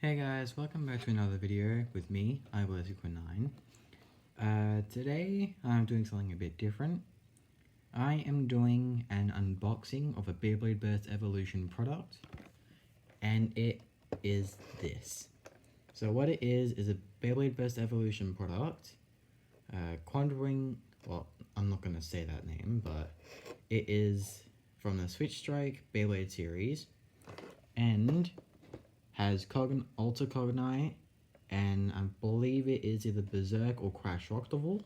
Hey guys, welcome back to another video with me, iBlazerQueen9. Today I'm doing something a bit different. I am doing an unboxing of a Beyblade Burst Evolution product, and it is this. So what it is a Beyblade Burst Evolution product, Quandering, well, I'm not going to say that name, but it is from the Switch Strike Beyblade series, and has Ultra Cognite, and I believe it is either Berserk or Crash Roktavor.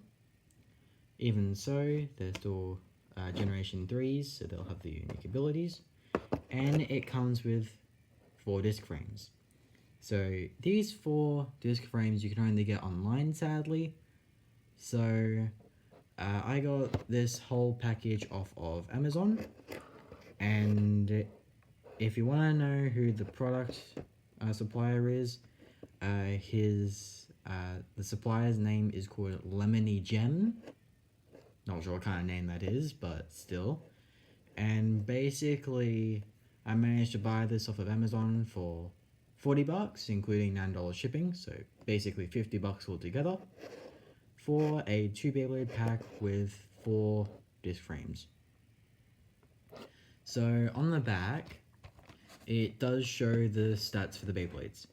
Even so, they're still Generation 3s, so they'll have the unique abilities. And it comes with 4 disc frames. So these 4 disc frames you can only get online, sadly. So I got this whole package off of Amazon. And if you want to know who the product supplier is, the supplier's name is called Lemony Gem. Not sure what kind of name that is, but still. And basically, I managed to buy this off of Amazon for $40, including $9 shipping, so basically $50 altogether, for a 2 Beyblade pack with 4 disc frames. So on the back, it does show the stats for the Beyblades.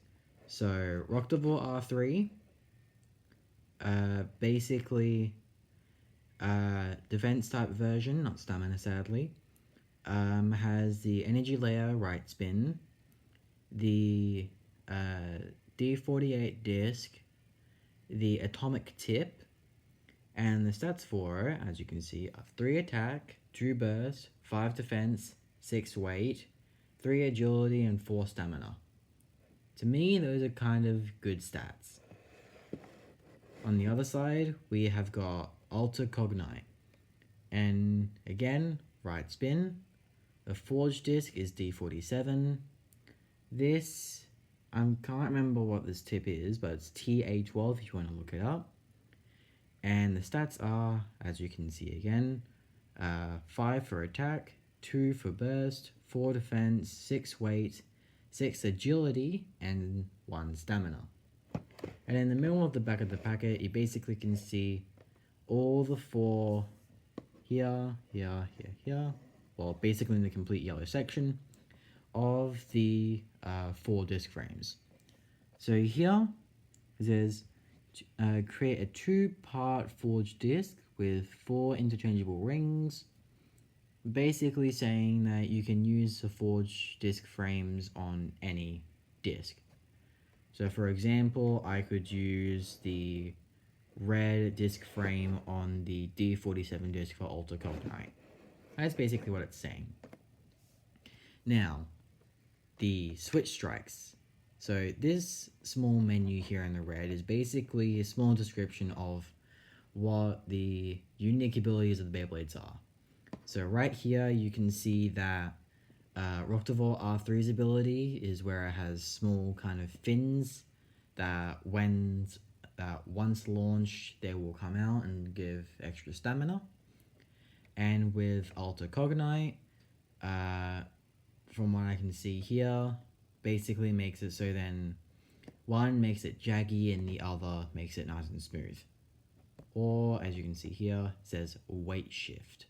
So Roktavor R3, basically defense type version, not stamina sadly, has the energy layer right spin, the D48 disc, the atomic tip, and the stats for it, as you can see, are 3 attack, 2 burst, 5 defense, 6 weight, 3 agility, and 4 stamina. To me, those are kind of good stats. On the other side, we have got Ultra Cognite. And again, right spin. The forged disc is D47. This, I can't remember what this tip is, but it's TA12 if you want to look it up. And the stats are, as you can see again, 5 for attack, 2 for burst, 4 defense, 6 weight, 6 agility, and 1 stamina. And in the middle of the back of the packet, you basically can see all the 4 here, well, basically in the complete yellow section of the 4 disc frames. So here it says create a 2-part forged disc with 4 interchangeable rings, basically saying that you can use the forged disc frames on any disc. So for example, I could use the red disc frame on the D47 disc for Ultra Cognite. That's basically what it's saying. Now, the switch strikes. So this small menu here in the red is basically a small description of what the unique abilities of the Beyblades are. So right here you can see that Roktavor R3's ability is where it has small kind of fins that once launched they will come out and give extra stamina. And with Ultra Cognite, from what I can see here, basically makes it so then one makes it jaggy and the other makes it nice and smooth. Or as you can see here, it says weight shift,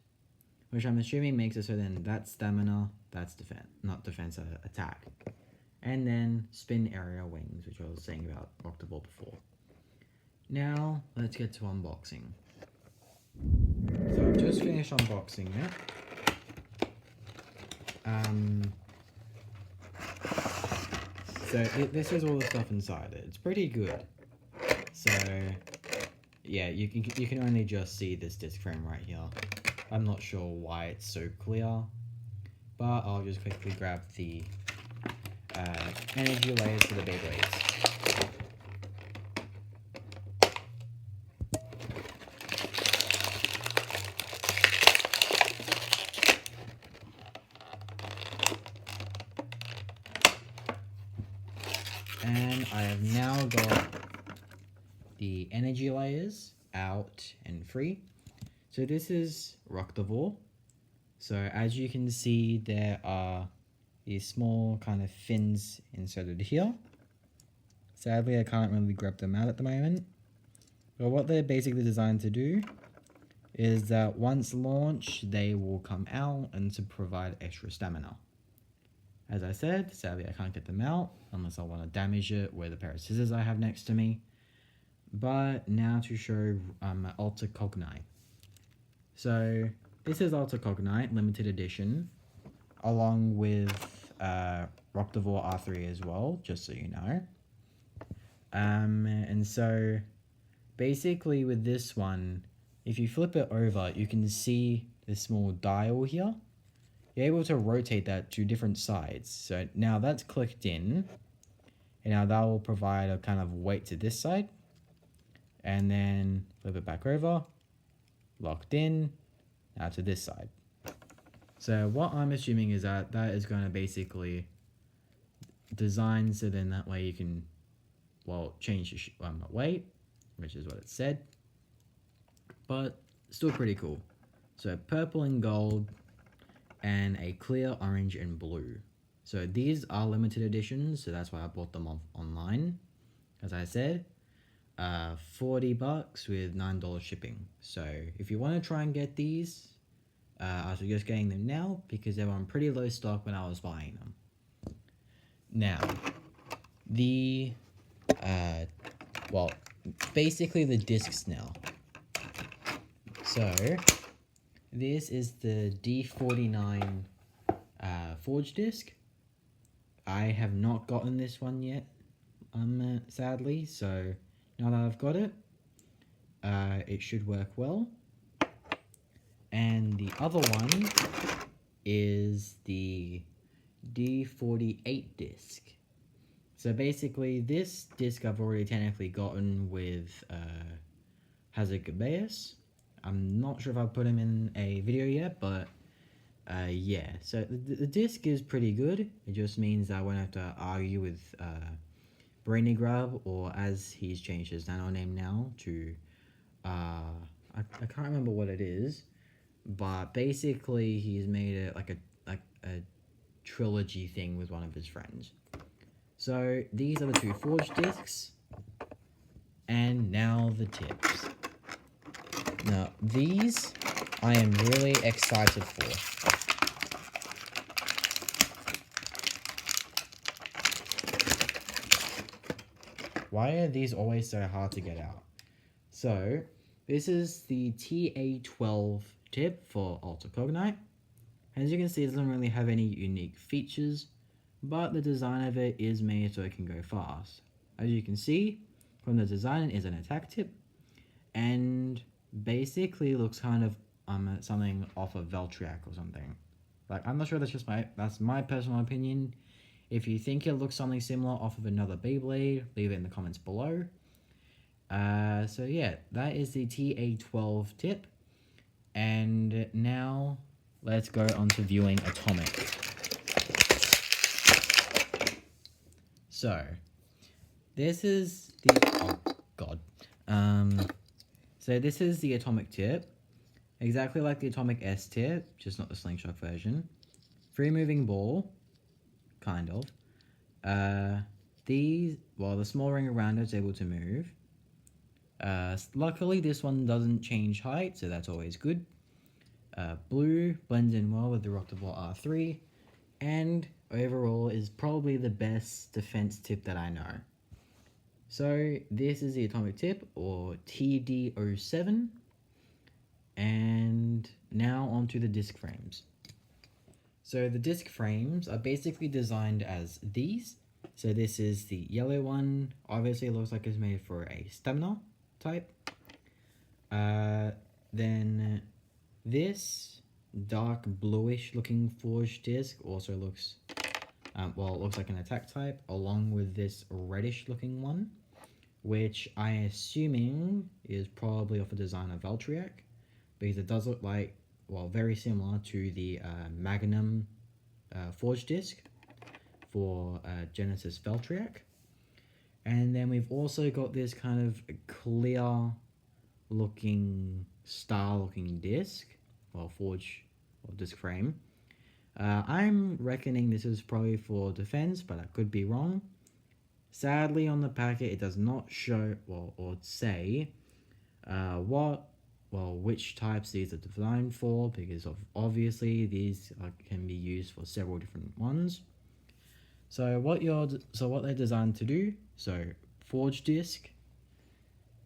which I'm assuming makes it so then that's stamina, that's attack. And then spin area wings, which I was saying about Roktavor before. Now, let's get to unboxing. So I've just finished unboxing it. This is all the stuff inside it. It's pretty good. So yeah, you can only just see this disc frame right here. I'm not sure why it's so clear, but I'll just quickly grab the energy layers for the Beyblades. And I have now got the energy layers out and free. So this is Roktavor. So as you can see, there are these small kind of fins inserted here. Sadly, I can't really grab them out at the moment. But what they're basically designed to do is that once launched, they will come out and to provide extra stamina. As I said, sadly I can't get them out unless I want to damage it with a pair of scissors I have next to me. But now to show Ultra Cognite. So this is Ultra Cognite limited edition, along with Roktavor R3 as well, just so you know. And so basically with this one, if you flip it over, you can see this small dial here. You're able to rotate that to different sides. So now that's clicked in, and now that will provide a kind of weight to this side, and then flip it back over, locked in, now to this side. So what I'm assuming is that that is going to basically design so then that way you can, well, change the weight, which is what it said, but still pretty cool. So purple and gold, and a clear orange and blue. So these are limited editions, so that's why I bought them online. As I said, $40 with $9 shipping. So if you want to try and get these, I suggest getting them now because they were on pretty low stock when I was buying them. Now, the well, basically the discs now. So this is the D49 forge disc. I have not gotten this one yet, sadly, so now that I've got it, it should work well. And the other one is the D48 disc. So basically, this disc I've already technically gotten with Hazard. I'm not sure if I've put him in a video yet, but yeah. So the disc is pretty good. It just means I won't have to argue with Brainy Grub, or as he's changed his nano name now to I can't remember what it is, but basically he's made it like a trilogy thing with one of his friends. So these are the two forged discs, and now the tips. Now these I am really excited for. Why are these always so hard to get out? So this is the TA12 tip for Ultra Cognite. As you can see, it doesn't really have any unique features, but the design of it is made so it can go fast. As you can see from the design, it is an attack tip, and basically looks kind of something off of Veltriac or something. Like, I'm not sure, that's my personal opinion. If you think it looks something similar off of another Beyblade, leave it in the comments below. So yeah, that is the TA12 tip. And now let's go on to viewing Atomic. So this is the, oh god. So this is the Atomic tip. Exactly like the Atomic S tip, just not the slingshot version. Free moving ball, kind of. The small ring around it is able to move. Luckily this one doesn't change height, so that's always good. Blue blends in well with the Roktavor R3, and overall is probably the best defense tip that I know. So this is the Atomic tip, or TD07, and now onto the disc frames. So the disc frames are basically designed as these. So this is the yellow one, obviously it looks like it's made for a stamina type. Then this dark bluish looking forged disc also looks, it looks like an attack type, along with this reddish looking one, which I assuming is probably of a design of Veltriac, because it does look like, very similar to the Magnum forged disc for Genesis Veltriac. And then we've also got this kind of clear looking, star looking disc, forge or disc frame. I'm reckoning this is probably for defense, but I could be wrong. Sadly, on the packet, it does not show or say which types these are designed for, because obviously these can be used for several different ones. So what they're designed to do, so forge disc.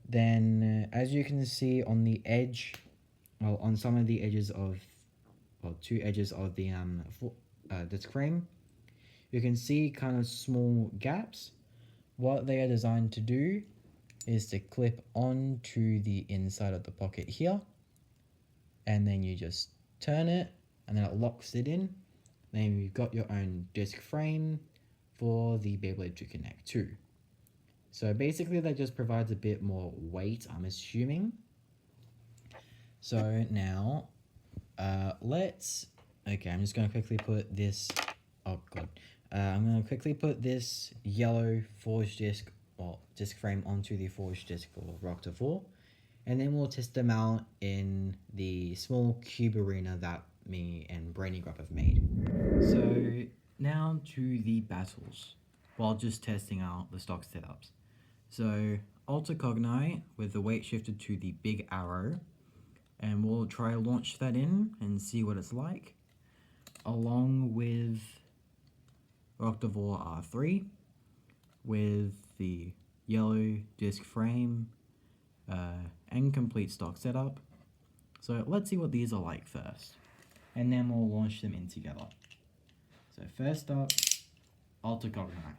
Then as you can see on the edge, on some of the edges of, two edges of the disc frame, you can see kind of small gaps. What they are designed to do is to clip onto the inside of the pocket here, and then you just turn it and then it locks it in. Then you've got your own disc frame for the Beyblade to connect to. So basically that just provides a bit more weight, I'm assuming. So now okay, I'm just going to quickly put this, I'm going to quickly put this yellow forged disc disc frame onto the forged disc for Roktavor, and then we'll test them out in the small cube arena that me and Brainy Grub have made. So now to the battles, while just testing out the stock setups. So Alter Cognite with the weight shifted to the big arrow, and we'll try launch that in and see what it's like, along with Roktavor R3 with the yellow disc frame and complete stock setup. So let's see what these are like first, and then we'll launch them in together. So first up, Alter Cognite.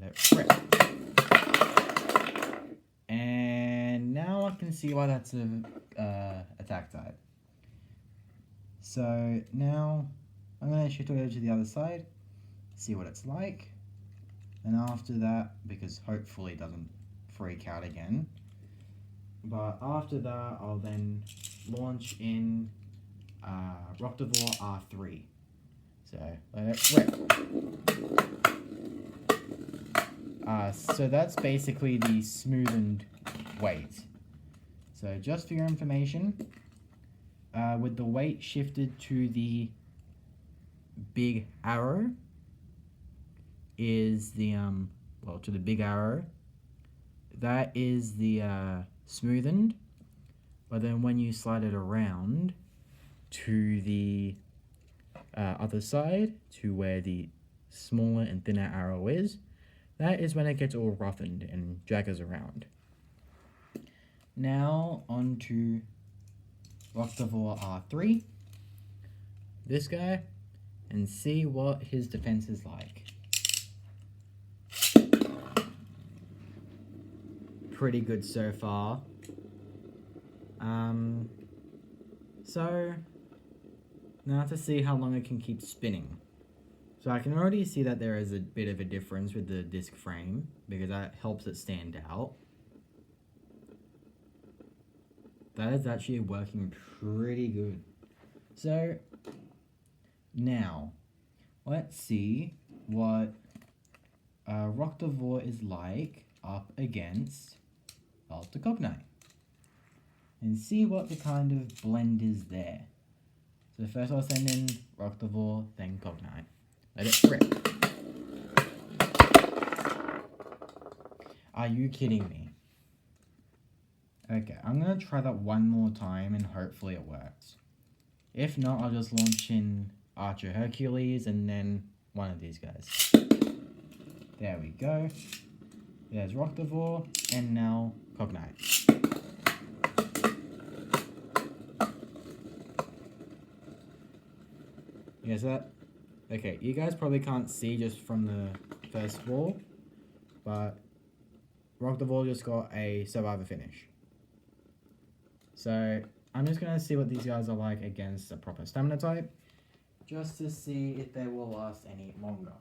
Let it rip. And now I can see why that's an attack type. So now I'm going to shift over to the other side, see what it's like. And after that, because hopefully it doesn't freak out again, but after that I'll then launch in Roktavor R3. So let it rip. So that's basically the smoothened weight. So just for your information, with the weight shifted to the big arrow is the to the big arrow, that is the smoothened, but then when you slide it around to the other side, to where the smaller and thinner arrow is, that is when it gets all roughened and jaggers around. Now on to Roktavor R3, this guy, and see what his defense is like. Pretty good so far. So now to see how long it can keep spinning. So I can already see that there is a bit of a difference with the disc frame, because that helps it stand out. That is actually working pretty good. So now let's see what Roktavor is like up against Alter Cognite, and see what the kind of blend is there. So first I'll send in Roktavor, then Cognite. Let it rip. Are you kidding me? Okay, I'm gonna try that one more time and hopefully it works. If not, I'll just launch in Archer Hercules and then one of these guys. There we go. There's Roktavor, and now Cognite. You guys that? Okay, you guys probably can't see just from the first wall, but Roktavor just got a survivor finish. So I'm just going to see what these guys are like against a proper stamina type, just to see if they will last any longer.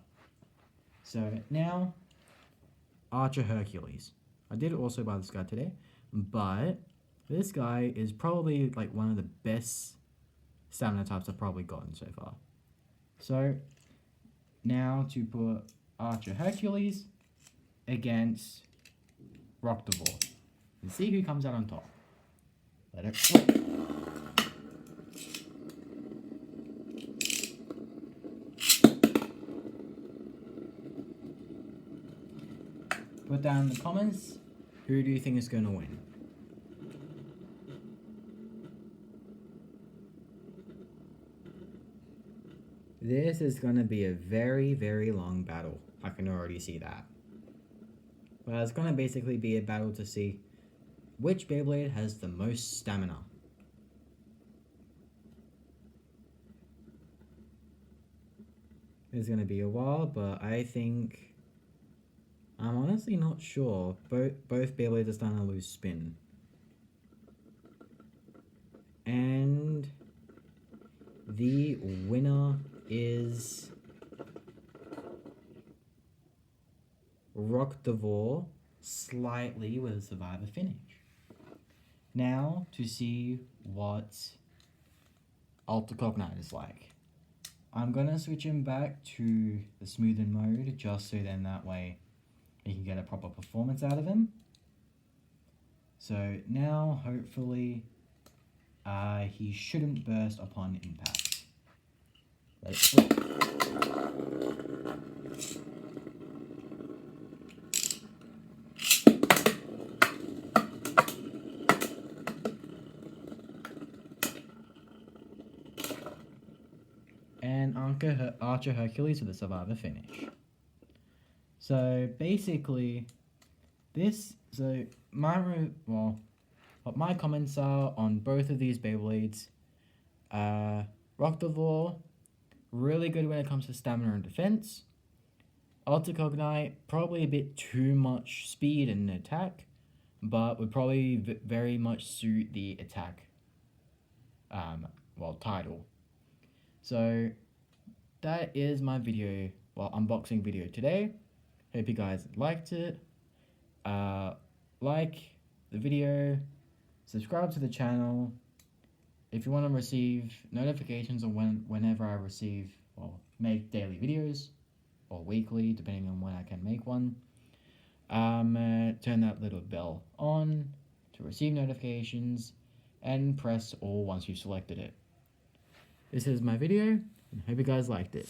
So now, Archer Hercules. I did also buy this guy today, but this guy is probably like one of the best stamina types I've probably gotten so far. So now to put Archer Hercules against Roktavor and see who comes out on top. Let it flip. put down in the comments, who do you think is going to win? This is going to be a very, very long battle. I can already see that. But it's going to basically be a battle to see which Beyblade has the most stamina. It's going to be a while, but I think... I'm honestly not sure. Both Beyblades are starting to lose spin. And the winner is Roktavor, slightly with a survivor finish. Now to see what Ultra Cognite is like. I'm gonna switch him back to the smoothen mode just so then that way we can get a proper performance out of him. So now hopefully he shouldn't burst upon impact. Let it flip. And Archer Hercules with a survivor finish. So basically, what my comments are on both of these Beyblades, Roktavor, really good when it comes to stamina and defense. Ultra Cognite, probably a bit too much speed and attack, but would probably very much suit the attack, title. So that is my video, unboxing video today. Hope you guys liked it. Like the video, subscribe to the channel. If you want to receive notifications on whenever I make daily videos, or weekly, depending on when I can make one, turn that little bell on to receive notifications, and press all once you've selected it. This is my video, and hope you guys liked it.